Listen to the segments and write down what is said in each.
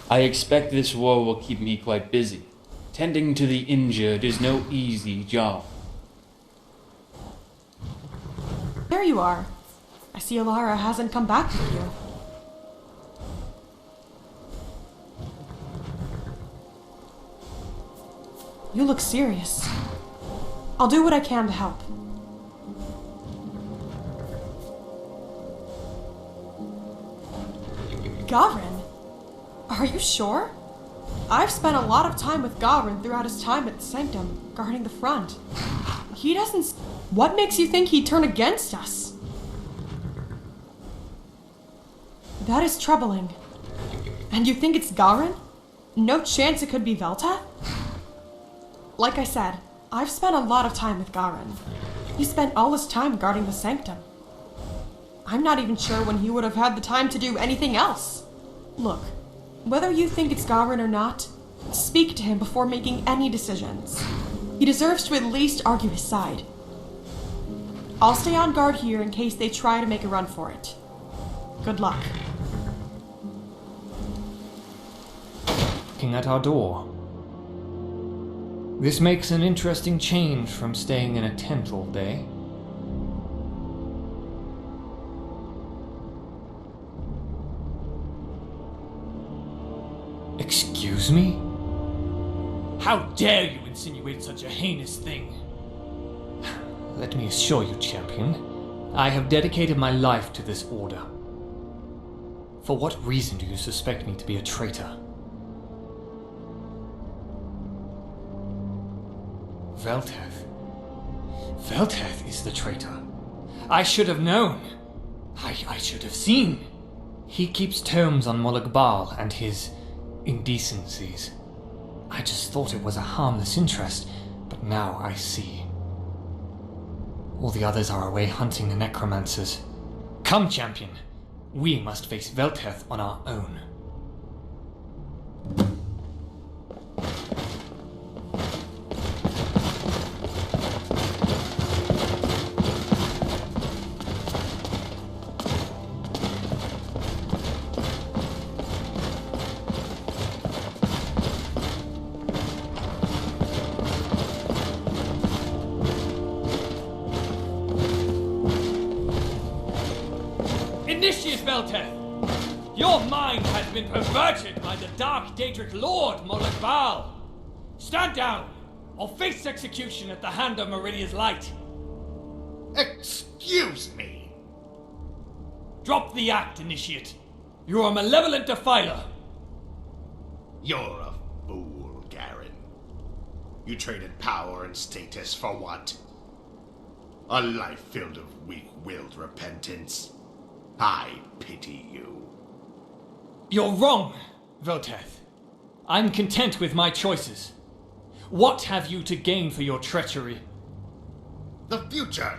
I expect this war will keep me quite busy. Tending to the injured is no easy job. There you are. I see Alara hasn't come back with you. You look serious. I'll do what I can to help. Gavrin? Are you sure? I've spent a lot of time with Gavrin throughout his time at the Sanctum, guarding the front. He doesn't... What makes you think he'd turn against us? That is troubling. And you think it's Gavrin? No chance it could be Velteth? Like I said, I've spent a lot of time with Gavrin. He spent all his time guarding the Sanctum. I'm not even sure when he would have had the time to do anything else. Look, whether you think it's Gavrin or not, speak to him before making any decisions. He deserves to at least argue his side. I'll stay on guard here in case they try to make a run for it. Good luck. Knocking at our door. This makes an interesting change from staying in a tent all day. Excuse me? How dare you insinuate such a heinous thing? Let me assure you, champion, I have dedicated my life to this order. For what reason do you suspect me to be a traitor? Velteth. Velteth is the traitor. I should have known. I should have seen. He keeps tomes on Mologbal and his indecencies. I just thought it was a harmless interest, but now I see. All the others are away hunting the necromancers. Come, champion. We must face Velteth on our own. Initiate Velteth! Your mind has been perverted by the dark Daedric Lord Mologbal. Stand down, or face execution at the hand of Meridia's light. Excuse me! Drop the act, Initiate. You are a malevolent defiler. You're a fool, Garen. You traded power and status for what? A life filled of weak-willed repentance. I pity you. You're wrong, Velteth. I'm content with my choices. What have you to gain for your treachery? The future!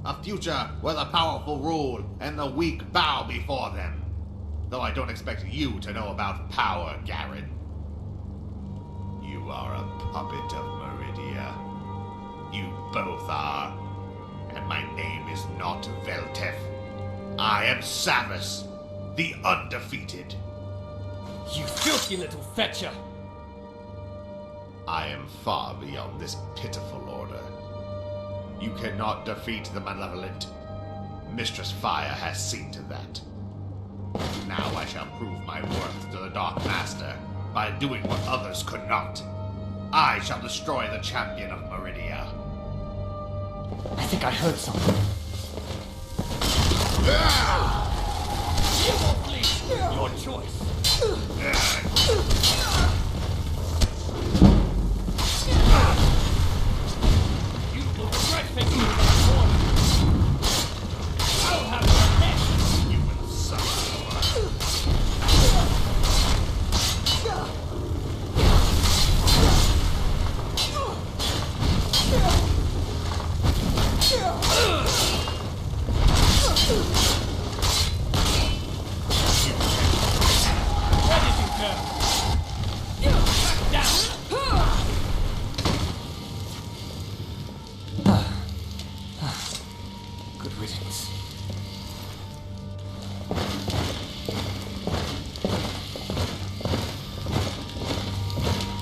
A future where the powerful rule and the weak bow before them. Though I don't expect you to know about power, Garen. You are a puppet of Meridia. You both are. And my name is not Velteth. I am Savus, the undefeated. You filthy little fetcher! I am far beyond this pitiful order. You cannot defeat the malevolent. Mistress Fire has seen to that. Now I shall prove my worth to the Dark Master by doing what others could not. I shall destroy the champion of Meridia. I think I heard something. You won't flee! Your choice! You will regret facing the corner! I'll have your neck! You will suffer. Where did you go? Back down! Good riddance.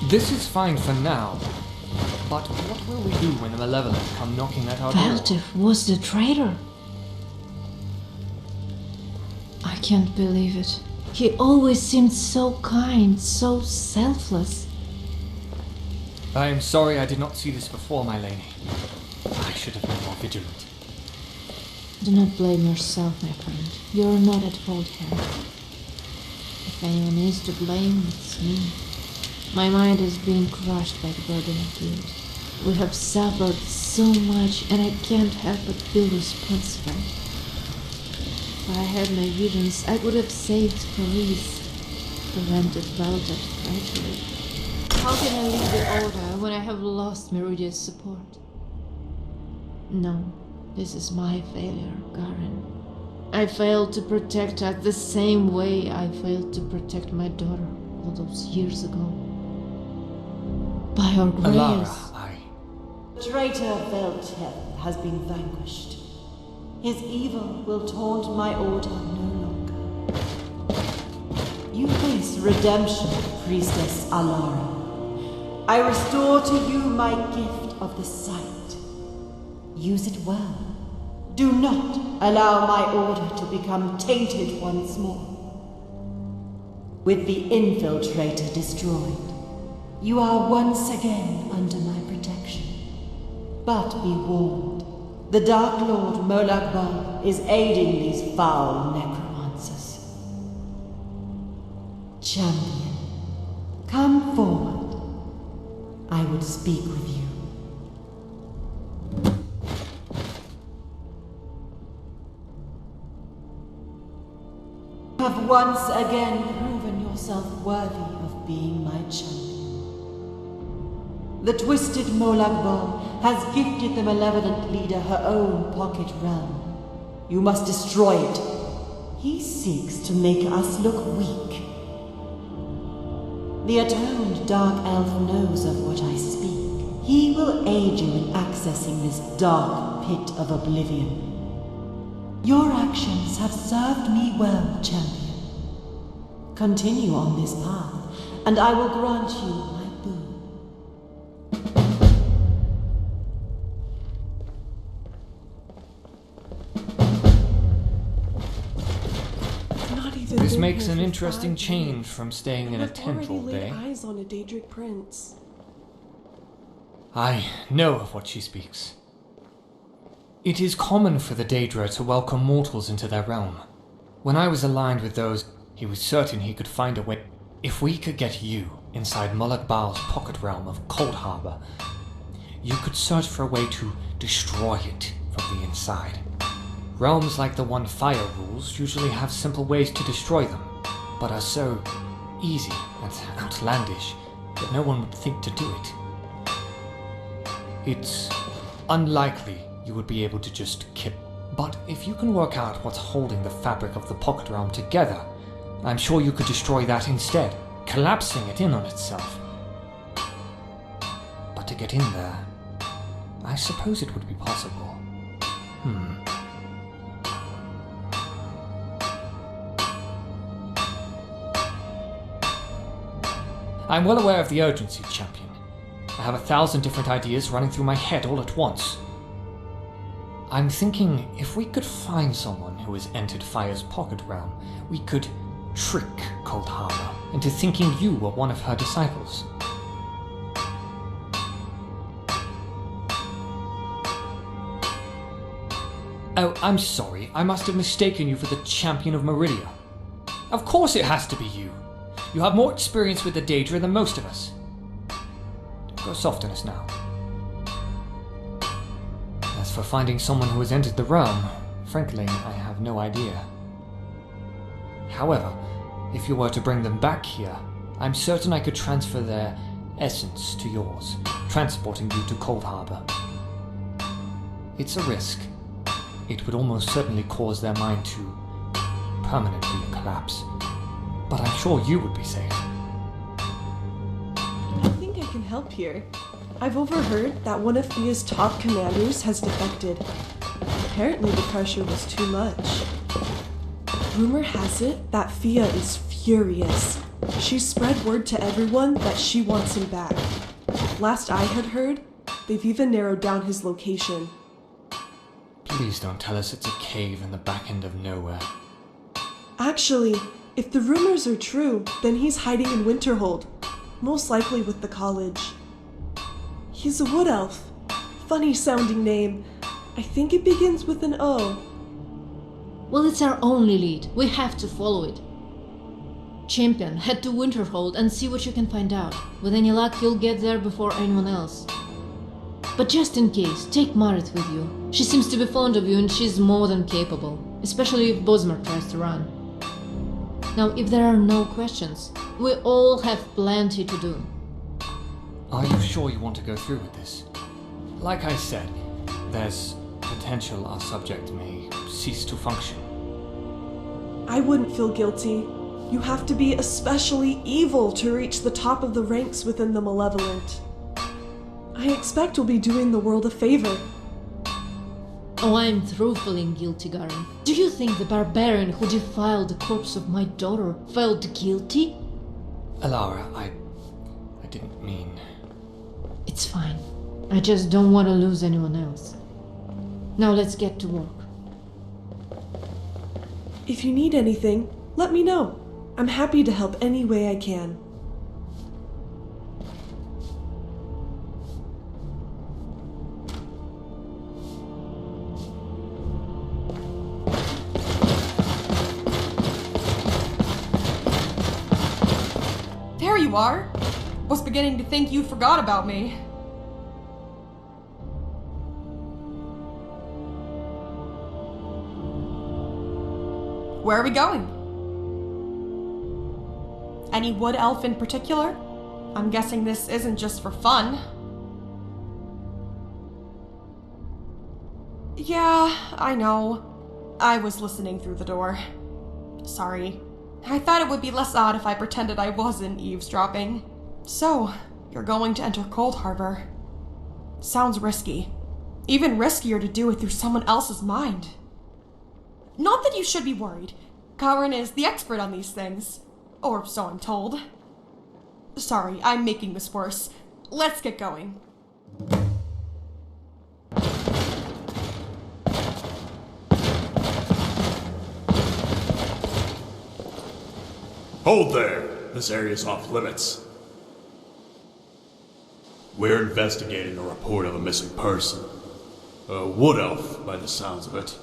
This is fine for now. But what will we do when the Malevolent come knocking at our door? Veltef was the traitor. I can't believe it. He always seemed so kind, so selfless. I am sorry I did not see this before, my lady. I should have been more vigilant. Do not blame yourself, my friend. You're not at fault here. If anyone is to blame, it's me. My mind is being crushed by the burden of guilt. We have suffered so much, and I can't help but feel responsible. If I had my visions, I would have saved Paris, prevented Veltef's treachery. How can I leave the Order when I have lost Meridia's support? No, this is my failure, Garen. I failed to protect her the same way I failed to protect my daughter all those years ago. By your grace, Alara, Traitor Veltef has been vanquished. His evil will taunt my order no longer. You face redemption, Priestess Alara. I restore to you my gift of the sight. Use it well. Do not allow my order to become tainted once more. With the infiltrator destroyed, you are once again under my protection. But be warned, the Dark Lord Molagbal is aiding these foul necromancers. Champion, come forward. I would speak with you. You have once again proven yourself worthy of being my champion. The twisted Molagbal has gifted the malevolent leader her own pocket realm. You must destroy it. He seeks to make us look weak. The atoned Dark Elf knows of what I speak. He will aid you in accessing this dark pit of oblivion. Your actions have served me well, champion. Continue on this path, and I will grant you my boon. This makes an interesting change from staying in a tent all day. Eyes on a Daedric prince. I know of what she speaks. It is common for the Daedra to welcome mortals into their realm. When I was aligned with those, he was certain he could find a way. If we could get you inside Molagbaal's pocket realm of Cold Harbor, you could search for a way to destroy it from the inside. Realms like the one Fire rules usually have simple ways to destroy them, but are so easy and outlandish that no one would think to do it. It's unlikely you would be able to just kill. But if you can work out what's holding the fabric of the pocket realm together, I'm sure you could destroy that instead, collapsing it in on itself. But to get in there, I suppose it would be possible. I'm well aware of the urgency, champion. I have 1,000 different ideas running through my head all at once. I'm thinking if we could find someone who has entered Fire's pocket realm, we could trick Cold Harbor into thinking you were one of her disciples. Oh, I'm sorry. I must have mistaken you for the champion of Meridia. Of course it has to be you. You have more experience with the Daedra than most of us. Don't go soft on us now. As for finding someone who has entered the realm, frankly, I have no idea. However, if you were to bring them back here, I'm certain I could transfer their essence to yours, transporting you to Cold Harbor. It's a risk. It would almost certainly cause their mind to permanently collapse. But I'm sure you would be safe. I think I can help here. I've overheard that one of Fia's top commanders has defected. Apparently the pressure was too much. Rumor has it that Fia is furious She spread word to everyone that she wants him back. Last I had heard, they've even narrowed down his location. Please don't tell us it's a cave in the back end of nowhere. Actually, if the rumors are true, then he's hiding in Winterhold, most likely with the college. He's a wood elf. Funny sounding name. I think it begins with an O. Well, it's our only lead. We have to follow it. Champion, head to Winterhold and see what you can find out. With any luck, you'll get there before anyone else. But just in case, take Marit with you. She seems to be fond of you and she's more than capable, especially if Bosmer tries to run. Now, if there are no questions, we all have plenty to do. Are you sure you want to go through with this? Like I said, there's potential our subject may cease to function. I wouldn't feel guilty. You have to be especially evil to reach the top of the ranks within the Malevolent. I expect we'll be doing the world a favor. Oh, I'm through feeling guilty, Garen. Do you think the barbarian who defiled the corpse of my daughter felt guilty? Alara, I didn't mean... It's fine. I just don't want to lose anyone else. Now let's get to work. If you need anything, let me know. I'm happy to help any way I can. There you are! Was beginning to think you forgot about me. Where are we going? Any wood elf in particular? I'm guessing this isn't just for fun. Yeah, I know. I was listening through the door. Sorry. I thought it would be less odd if I pretended I wasn't eavesdropping. So, you're going to enter Cold Harbor. Sounds risky. Even riskier to do it through someone else's mind. Not that you should be worried. Karen is the expert on these things. Or so I'm told. Sorry, I'm making this worse. Let's get going. Hold there! This area's off limits. We're investigating a report of a missing person. A wood elf, by the sounds of it.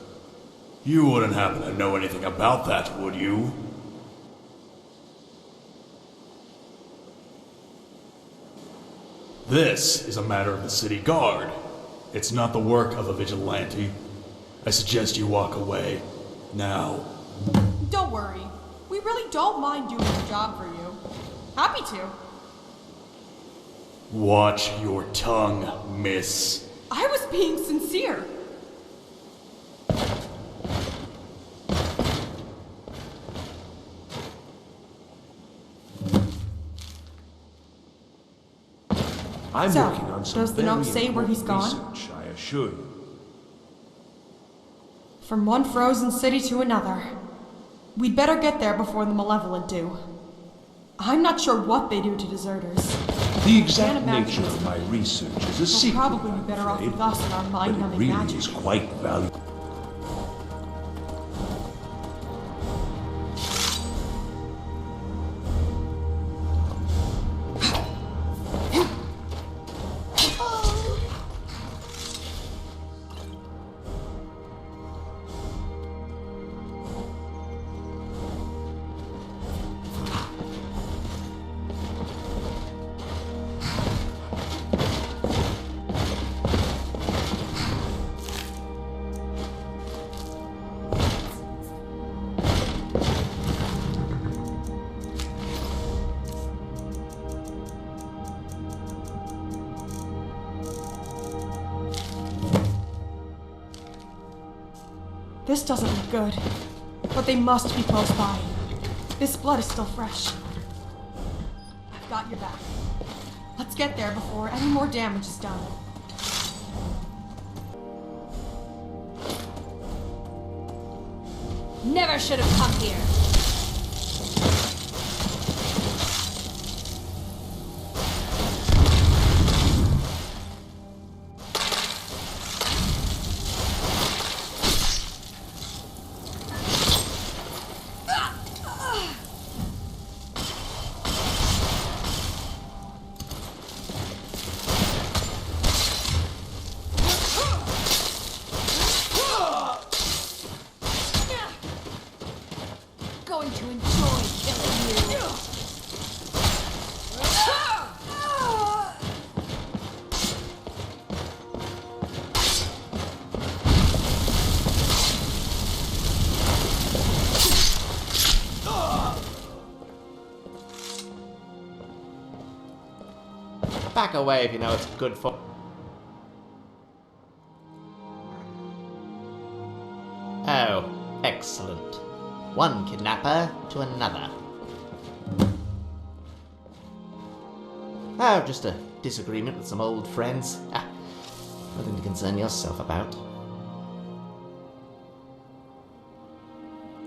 You wouldn't happen to know anything about that, would you? This is a matter of the city guard. It's not the work of a vigilante. I suggest you walk away. Now. Don't worry. We really don't mind doing the job for you. Happy to. Watch your tongue, miss. I was being sincere. I'm So, working on some does the note very say where he's important gone? research, I assure you. From one frozen city to another. We'd better get there before the Malevolent do. I'm not sure what they do to deserters. The exact Can't imagine nature it's of my research is a We'll secret, probably be I'm better off afraid, with us and our but it mind-numbing really magic. is quite valuable. This doesn't look good. But they must be close by. This blood is still fresh. I've got your back. Let's get there before any more damage is done. Never should have come here. going to enjoy killing you. Back away if you know it's good for. Oh, excellent. One kidnapper to another. Oh, just a disagreement with some old friends. Ah, nothing to concern yourself about.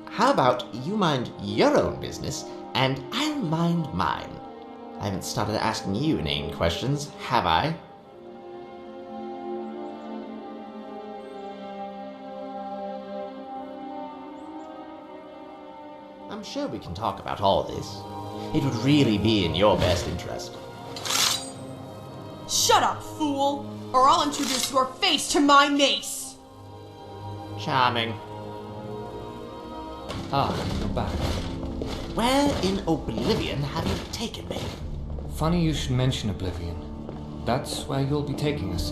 How about you mind your own business, and I'll mind mine? I haven't started asking you inane questions, have I? I'm sure we can talk about all this. It would really be in your best interest. Shut up, fool! Or I'll introduce your face to my mace! Charming. Ah, you're back. Where in Oblivion have you taken me? Funny you should mention Oblivion. That's where you'll be taking us.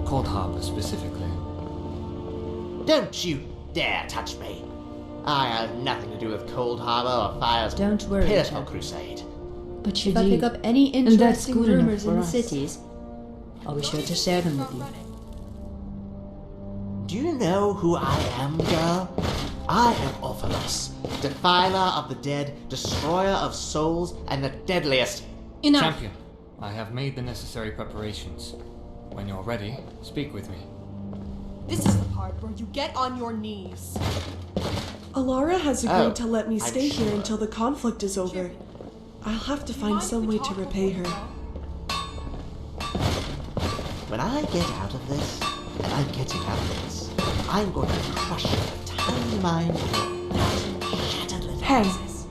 Cold Harbor, specifically. Don't you dare touch me! I have nothing to do with Cold Harbor or Fire's Don't worry, pitiful Jack. crusade. But If should I you, pick up any and that's interesting good enough rumors in for the us. cities, I'll be sure to share them with you. Do you know who I am, girl? I am Orpheus, defiler of the dead, destroyer of souls, and the deadliest. Enough! Champion, I have made the necessary preparations. When you're ready, speak with me. This is the part where you get on your knees. Alara has agreed Oh, to let me I'm stay here sure. until the conflict is over. I'll have to find some way to repay her. When I get out of this, and I'm getting out of this, I'm going to crush your tiny mind into a shattered little Hey, pieces.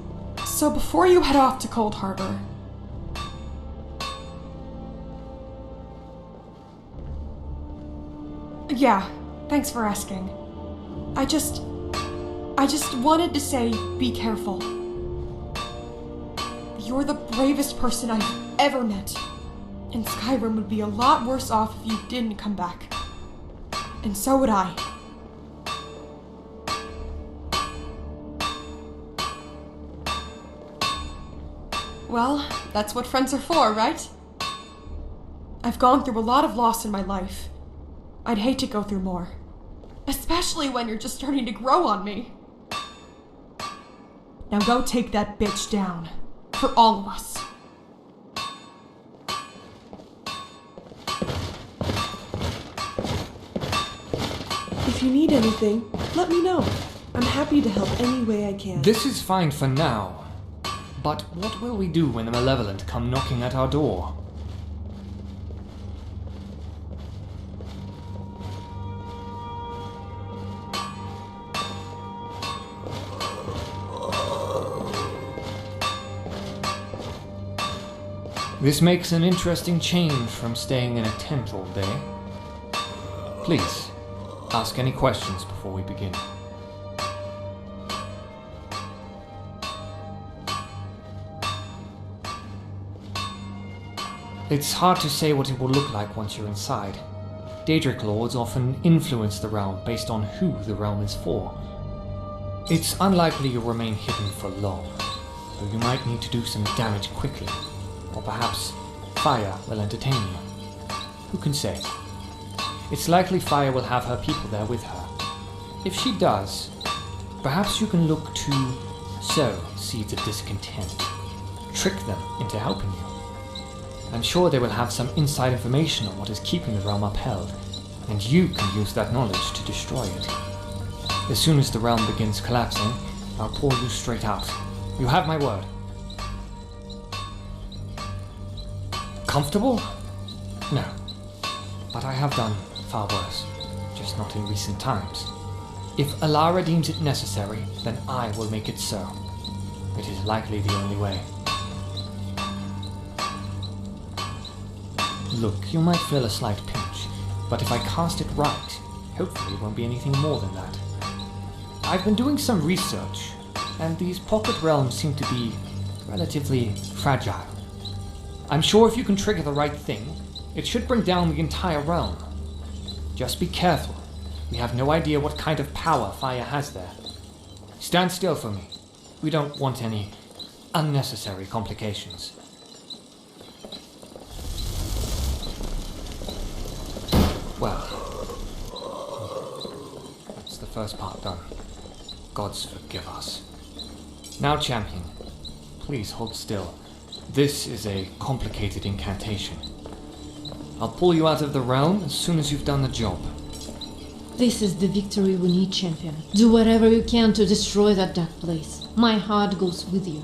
so before you head off to Cold Harbor, yeah, thanks for asking. I just wanted to say, be careful. You're the bravest person I've ever met. And Skyrim would be a lot worse off if you didn't come back. And so would I. Well, that's what friends are for, right? I've gone through a lot of loss in my life. I'd hate to go through more. Especially when you're just starting to grow on me. Now go take that bitch down. For all of us. If you need anything, let me know. I'm happy to help any way I can. This is fine for now. But what will we do when the Malevolent come knocking at our door? This makes an interesting change from staying in a tent all day. Please, ask any questions before we begin. It's hard to say what it will look like once you're inside. Daedric lords often influence the realm based on who the realm is for. It's unlikely you'll remain hidden for long, so you might need to do some damage quickly. Or perhaps Fire will entertain you. Who can say? It's likely Fire will have her people there with her. If she does, perhaps you can look to sow seeds of discontent. Trick them into helping you. I'm sure they will have some inside information on what is keeping the realm upheld, and you can use that knowledge to destroy it. As soon as the realm begins collapsing, I'll pour you straight out. You have my word. Comfortable? No. But I have done far worse, just not in recent times. If Alara deems it necessary, then I will make it so. It is likely the only way. Look, you might feel a slight pinch, but if I cast it right, hopefully it won't be anything more than that. I've been doing some research. and these pocket realms seem to be relatively fragile. I'm sure if you can trigger the right thing, it should bring down the entire realm. Just be careful. We have no idea what kind of power fire has there. Stand still for me. We don't want any unnecessary complications. Well, that's the first part done. Gods forgive us. Now, champion, please hold still. This is a complicated incantation. I'll pull you out of the realm as soon as you've done the job. This is the victory we need, champion. Do whatever you can to destroy that dark place. My heart goes with you.